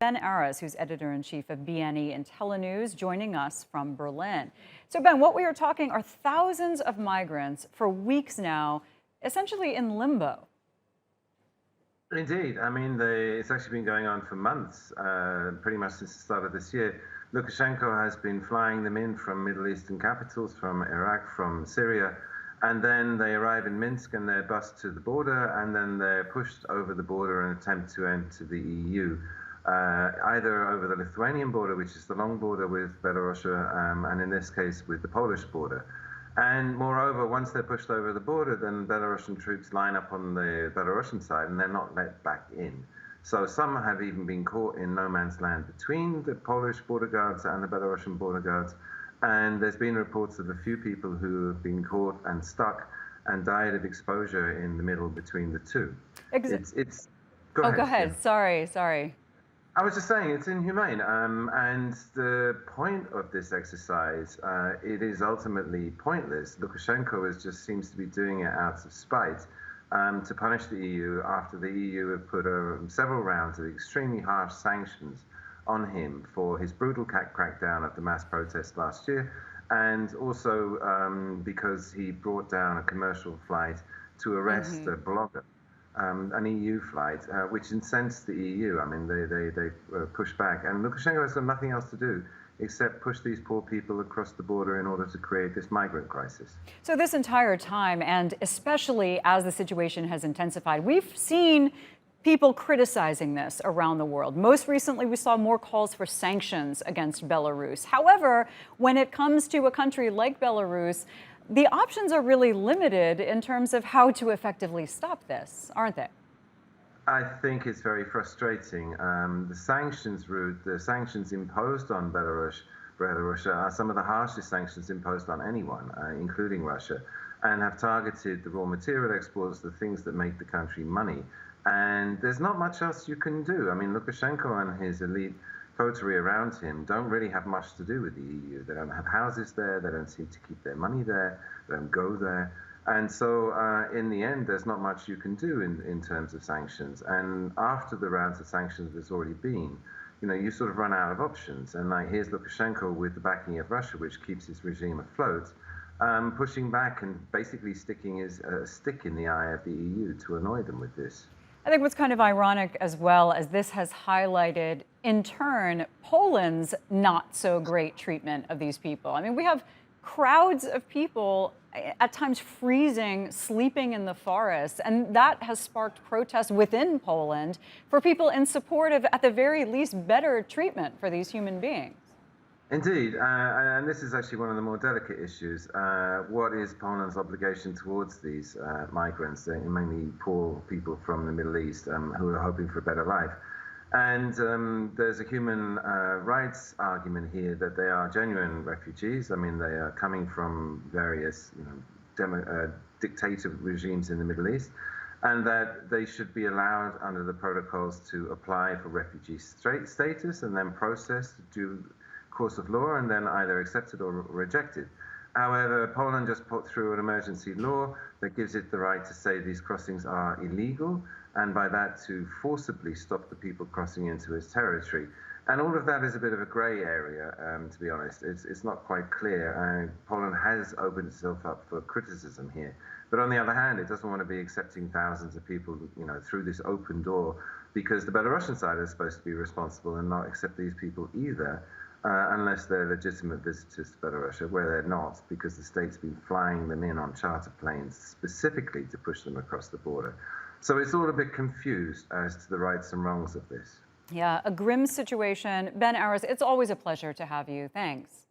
Ben Aris, who's editor-in-chief of BNE IntelliNews, joining us from Berlin. So, Ben, what we are talking are thousands of migrants for weeks now, essentially in limbo. Indeed. I mean, it's actually been going on for months, pretty much since the start of this year. Lukashenko has been flying them in from Middle Eastern capitals, from Iraq, from Syria, and then they arrive in Minsk and they're bused to the border, and then they're pushed over the border and attempt to enter the EU, either over the Lithuanian border, which is the long border with Belarus, and in this case with the Polish border. And moreover, once they're pushed over the border, then Belarusian troops line up on the Belarusian side and they're not let back in. So some have even been caught in no man's land between the Polish border guards and the Belarusian border guards. And there's been reports of a few people who have been caught and stuck and died of exposure in the middle between the two. Go ahead. Yeah. Sorry. I was just saying it's inhumane, and the point of this exercise, it is ultimately pointless. Lukashenko just seems to be doing it out of spite to punish the EU after the EU have put several rounds of extremely harsh sanctions on him for his brutal crackdown of the mass protest last year, and also because he brought down a commercial flight to arrest a blogger. An EU flight, which incensed the EU. I mean, they pushed back. And Lukashenko has done nothing else to do except push these poor people across the border in order to create this migrant crisis. So this entire time, and especially as the situation has intensified, we've seen people criticizing this around the world. Most recently, we saw more calls for sanctions against Belarus. However, when it comes to a country like Belarus, the options are really limited in terms of how to effectively stop this, aren't they? I think it's very frustrating. The sanctions route, the sanctions imposed on Belarus are some of the harshest sanctions imposed on anyone, including Russia, and have targeted the raw material exports, the things that make the country money. And there's not much else you can do. I mean, Lukashenko and his elite coterie around him don't really have much to do with the EU. They don't have houses there, they don't seem to keep their money there, they don't go there. And so in the end, there's not much you can do in terms of sanctions. And after the rounds of sanctions there's already been, you sort of run out of options. And here's Lukashenko with the backing of Russia, which keeps his regime afloat, pushing back and basically sticking his stick in the eye of the EU to annoy them with this. I think what's kind of ironic as well as this has highlighted, in turn, Poland's not so great treatment of these people. I mean, we have crowds of people at times freezing, sleeping in the forest, and that has sparked protests within Poland for people in support of, at the very least, better treatment for these human beings. Indeed, and this is actually one of the more delicate issues. What is Poland's obligation towards these migrants, mainly poor people from the Middle East who are hoping for a better life? And there's a human rights argument here that they are genuine refugees. I mean, they are coming from various dictator regimes in the Middle East, and that they should be allowed under the protocols to apply for refugee status and then processed due course of law and then either accepted or rejected. However, Poland just put through an emergency law that gives it the right to say these crossings are illegal, and by that to forcibly stop the people crossing into its territory. And all of that is a bit of a grey area, to be honest. It's not quite clear. Poland has opened itself up for criticism here. But on the other hand, it doesn't want to be accepting thousands of people, through this open door, because the Belarusian side is supposed to be responsible and not accept these people either. Unless they're legitimate visitors to Belarus, where they're not, because the state's been flying them in on charter planes specifically to push them across the border. So it's all a bit confused as to the rights and wrongs of this. Yeah, a grim situation. Ben Aris, it's always a pleasure to have you. Thanks.